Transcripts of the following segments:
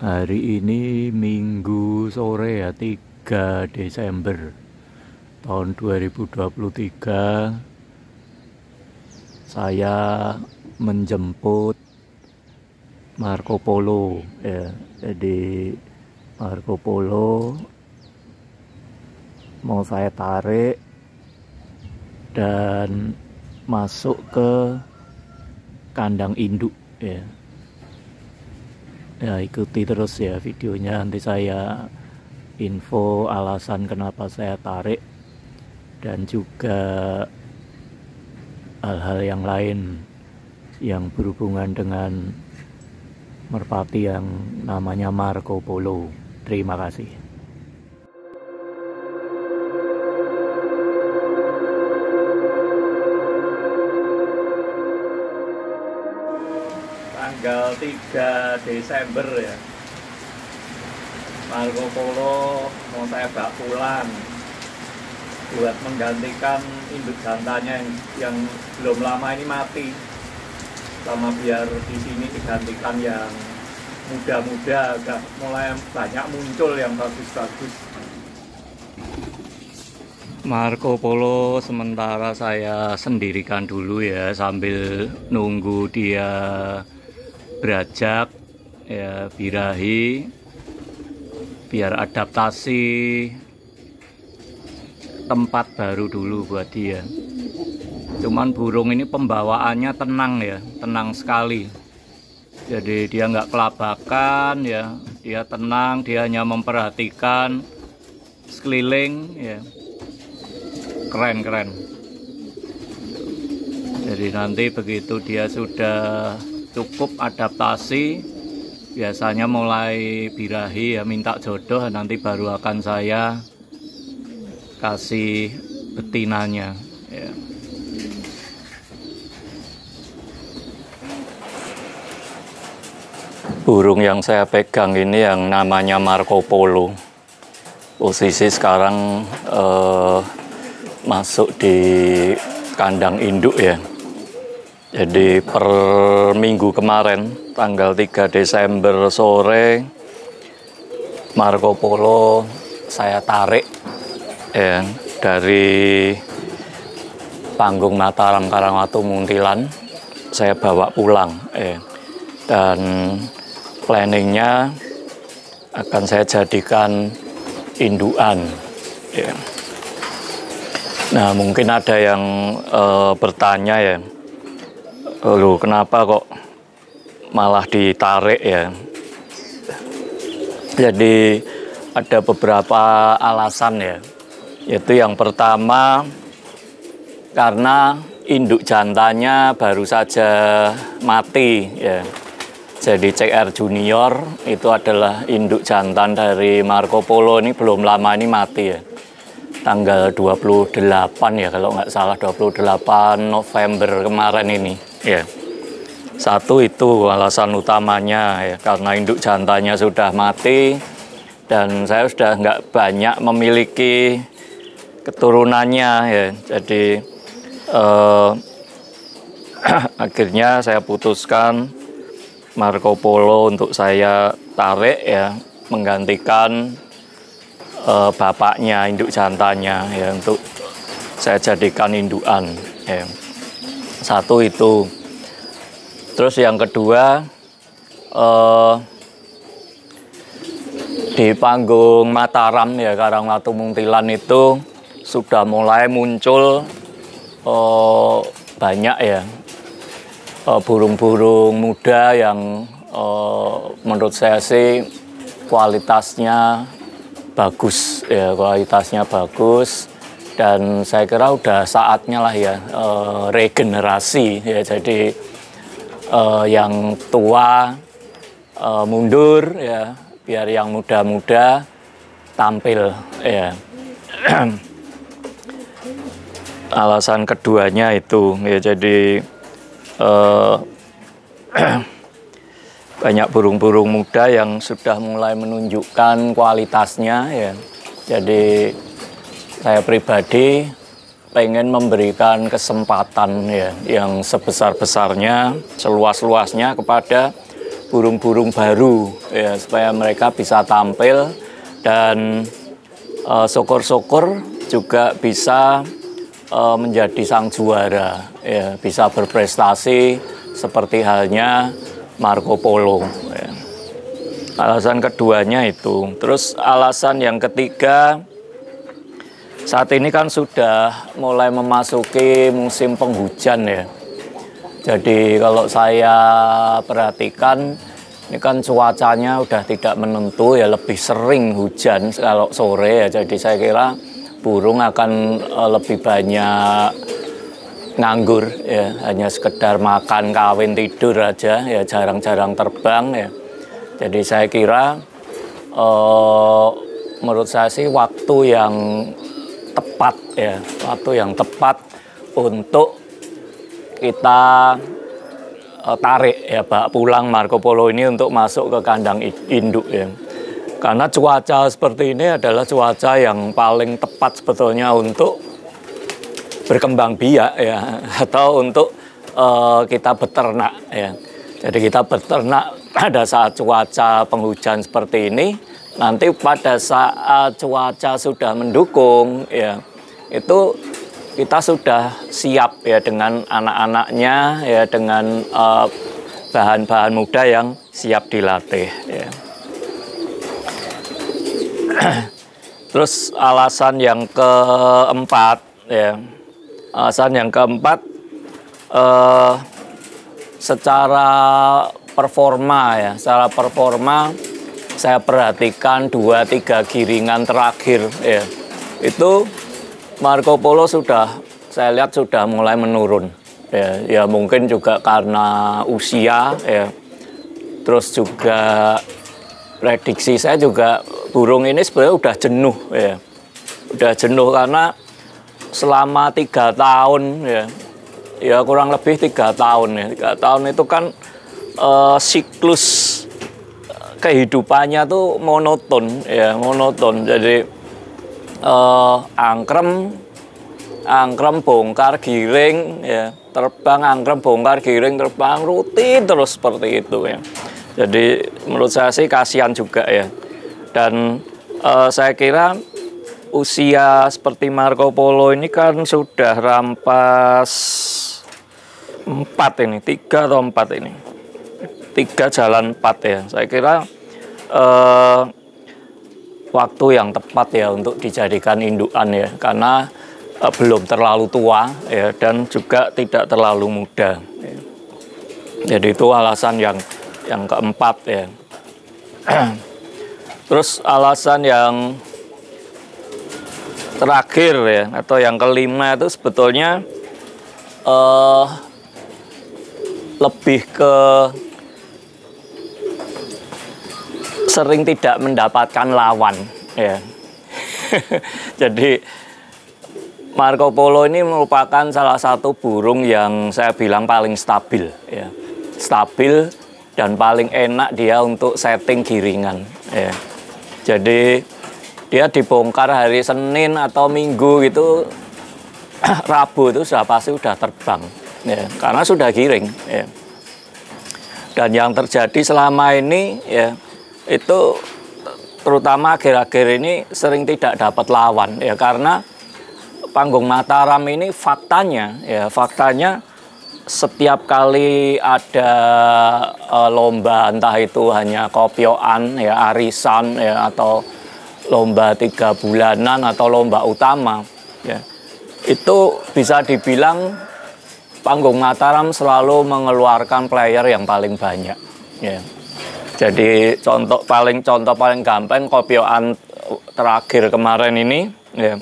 Hari ini Minggu sore ya, 3 Desember tahun 2023. Saya menjemput Marco Polo ya. Jadi Marco Polo mau saya tarik dan masuk ke kandang induk ya. Ya, ikuti terus ya videonya, nanti saya info alasan kenapa saya tarik dan juga hal-hal yang lain yang berhubungan dengan merpati yang namanya Marco Polo. Terima kasih. Tanggal 3 Desember ya, Marco Polo mau saya bawa pulang buat menggantikan induk jantannya yang belum lama ini mati, sama biar di sini digantikan yang muda-muda, agak mulai banyak muncul yang bagus-bagus. Marco Polo sementara saya sendirikan dulu ya, sambil nunggu dia berajak ya, birahi, biar adaptasi tempat baru dulu buat dia. Cuman burung ini pembawaannya tenang ya, tenang sekali. Jadi dia nggak kelabakan ya, dia tenang, dia hanya memperhatikan sekeliling ya. Keren. Jadi nanti begitu dia sudah cukup adaptasi, biasanya mulai birahi ya, minta jodoh, nanti baru akan saya kasih betinanya ya. Burung yang saya pegang ini yang namanya Marco Polo. Posisi sekarang masuk di kandang induk ya. Jadi per minggu kemarin tanggal 3 Desember sore Marco Polo saya tarik ya dari panggung Mataram Karangwatu Muntilan, saya bawa pulang ya. Dan planningnya akan saya jadikan indukan ya. Nah, mungkin ada yang bertanya ya, loh kenapa kok malah ditarik ya. Jadi ada beberapa alasan ya, yaitu yang pertama karena induk jantannya baru saja mati ya. Jadi CR Junior itu adalah induk jantan dari Marco Polo, ini belum lama ini mati ya. Tanggal 28 ya kalau nggak salah, 28 November kemarin ini ya. Satu itu alasan utamanya ya, karena induk jantannya sudah mati dan saya sudah nggak banyak memiliki keturunannya ya. Jadi akhirnya saya putuskan Marco Polo untuk saya tarik ya, menggantikan bapaknya, induk jantannya ya, untuk saya jadikan indukan ya. Satu itu. Terus yang kedua, di panggung Mataram ya, Karangwatu Muntilan itu sudah mulai muncul banyak ya burung-burung muda yang menurut saya sih kualitasnya bagus ya, dan saya kira udah saatnya lah ya regenerasi ya. Jadi yang tua mundur ya, biar yang muda-muda tampil ya. Alasan keduanya itu ya, jadi banyak burung-burung muda yang sudah mulai menunjukkan kualitasnya ya. Jadi saya pribadi pengen memberikan kesempatan ya yang sebesar-besarnya, seluas-luasnya kepada burung-burung baru ya, supaya mereka bisa tampil dan syukur-syukur juga bisa menjadi sang juara ya, bisa berprestasi seperti halnya Marco Polo ya. Alasan keduanya itu. Terus alasan yang ketiga, saat ini kan sudah mulai memasuki musim penghujan ya. Jadi kalau saya perhatikan, ini kan cuacanya udah tidak menentu ya, lebih sering hujan kalau sore ya. Jadi saya kira burung akan lebih banyak nganggur ya, hanya sekedar makan, kawin, tidur aja ya, jarang-jarang terbang ya. Jadi saya kira menurut saya sih waktu yang tepat ya, waktu yang tepat untuk kita tarik ya, bawa pulang Marco Polo ini untuk masuk ke kandang induk ya. Karena cuaca seperti ini adalah cuaca yang paling tepat sebetulnya untuk berkembang biak ya, atau untuk kita beternak ya. Jadi kita beternak pada saat cuaca penghujan seperti ini, nanti pada saat cuaca sudah mendukung ya, itu kita sudah siap ya dengan anak-anaknya ya, dengan bahan-bahan muda yang siap dilatih ya. Terus alasan yang keempat ya, secara performa ya, saya perhatikan 2-3 giringan terakhir ya, itu Marco Polo sudah, saya lihat sudah mulai menurun ya. Ya mungkin juga karena usia ya, terus juga prediksi saya juga burung ini sebenarnya udah jenuh ya, udah jenuh karena selama 3 tahun ya kurang lebih 3 tahun ya. 3 tahun itu kan siklus kehidupannya tuh monoton ya, monoton. Jadi angkrem bongkar giring ya, terbang angkrem bongkar giring terbang rutin terus seperti itu ya. Jadi menurut saya sih kasihan juga ya. Dan saya kira usia seperti Marco Polo ini kan sudah rampas 4 ini, 3 atau 4 ini. 3 jalan 4 ya. Saya kira waktu yang tepat ya untuk dijadikan indukan ya, karena belum terlalu tua ya, dan juga tidak terlalu muda ya. Jadi itu alasan yang keempat ya. Terus alasan yang terakhir ya, atau yang kelima itu sebetulnya lebih ke sering tidak mendapatkan lawan ya. Jadi Marco Polo ini merupakan salah satu burung yang saya bilang paling stabil ya. Stabil dan paling enak dia untuk setting giringan ya. Jadi dia dibongkar hari Senin atau Minggu gitu, Rabu itu pasti sudah terbang ya, karena sudah giring ya. Dan yang terjadi selama ini ya, itu terutama akhir-akhir ini sering tidak dapat lawan ya, karena panggung Mataram ini faktanya setiap kali ada lomba, entah itu hanya kopioan ya, arisan ya, atau lomba 3 bulanan atau lomba utama ya, itu bisa dibilang panggung Mataram selalu mengeluarkan player yang paling banyak ya. Jadi contoh paling gampang kopioan terakhir kemarin ini ya,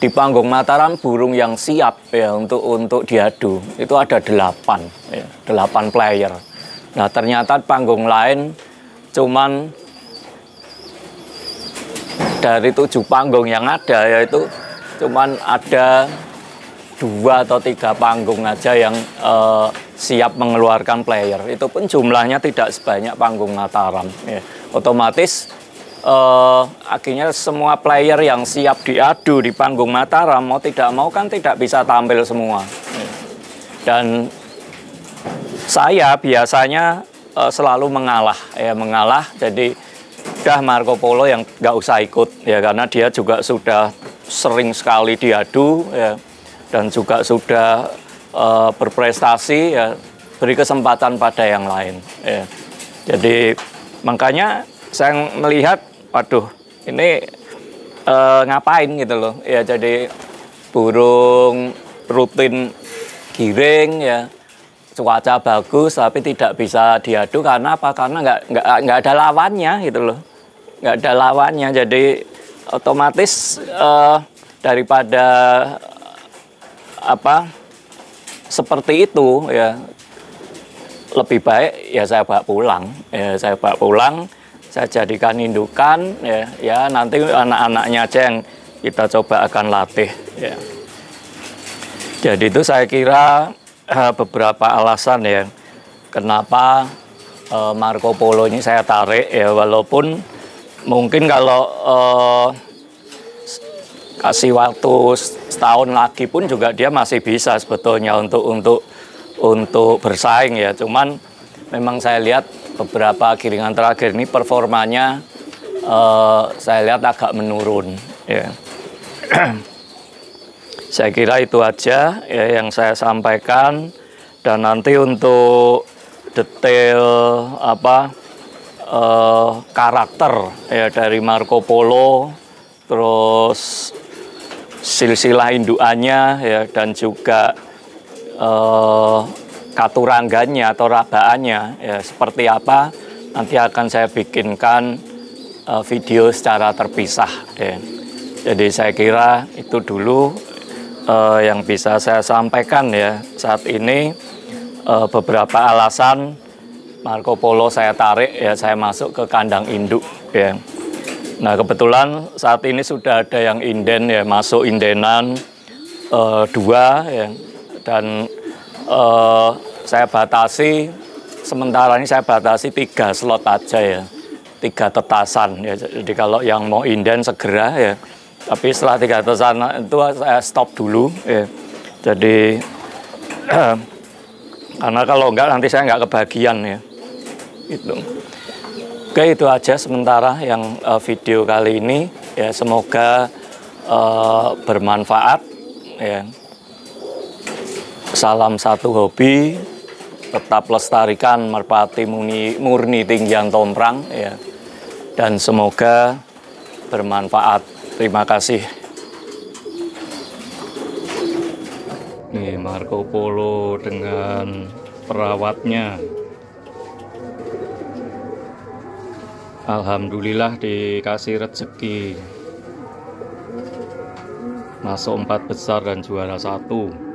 di panggung Mataram burung yang siap ya untuk diadu itu ada 8 ya, 8 player. Nah ternyata panggung lain cuman dari 7 panggung yang ada, yaitu cuman ada 2 atau 3 panggung aja yang siap mengeluarkan player. Itu pun jumlahnya tidak sebanyak panggung Mataram ya. Otomatis akhirnya semua player yang siap diadu di panggung Mataram mau tidak mau kan tidak bisa tampil semua. Dan saya biasanya selalu mengalah ya, mengalah. Jadi udah Marco Polo yang nggak usah ikut ya, karena dia juga sudah sering sekali diadu ya, dan juga sudah berprestasi ya, beri kesempatan pada yang lain ya. Jadi makanya saya melihat, waduh ini ngapain gitu loh ya, jadi burung rutin giring ya, cuaca bagus tapi tidak bisa diadu karena apa? Karena nggak ada lawannya gitu loh, nggak ada lawannya. Jadi otomatis daripada apa seperti itu ya, lebih baik ya saya bawa pulang ya, saya jadikan indukan ya, nanti anak-anaknya aja yang kita coba akan latih ya. Jadi itu saya kira beberapa alasan ya kenapa Marco Polo ini saya tarik ya, walaupun mungkin kalau kasih waktu setahun lagi pun juga dia masih bisa sebetulnya untuk bersaing ya. Cuman memang saya lihat beberapa giringan terakhir ini performanya saya lihat agak menurun ya. Saya kira itu aja ya yang saya sampaikan, dan nanti untuk detail karakter ya dari Marco Polo, terus silsilah indukannya ya, dan juga katurangganya atau rabaannya ya seperti apa, nanti akan saya bikinkan video secara terpisah ya. Jadi saya kira itu dulu yang bisa saya sampaikan ya saat ini. Beberapa alasan Marco Polo saya tarik ya, saya masuk ke kandang induk ya. Nah kebetulan saat ini sudah ada yang inden ya, masuk indenan 2 ya, dan saya batasi, sementara ini saya batasi 3 slot aja ya, 3 tetasan ya. Jadi kalau yang mau inden segera ya, tapi setelah 3 tetasan itu saya stop dulu ya. Jadi karena kalau enggak nanti saya nggak kebagian ya itu. Oke, itu aja sementara yang video kali ini ya, semoga bermanfaat ya. Salam satu hobi, tetap lestarikan merpati murni tinggian tomprang ya, dan semoga bermanfaat. Terima kasih. Nih Marco Polo dengan perawatnya. Alhamdulillah dikasih rezeki masuk 4 besar dan juara 1.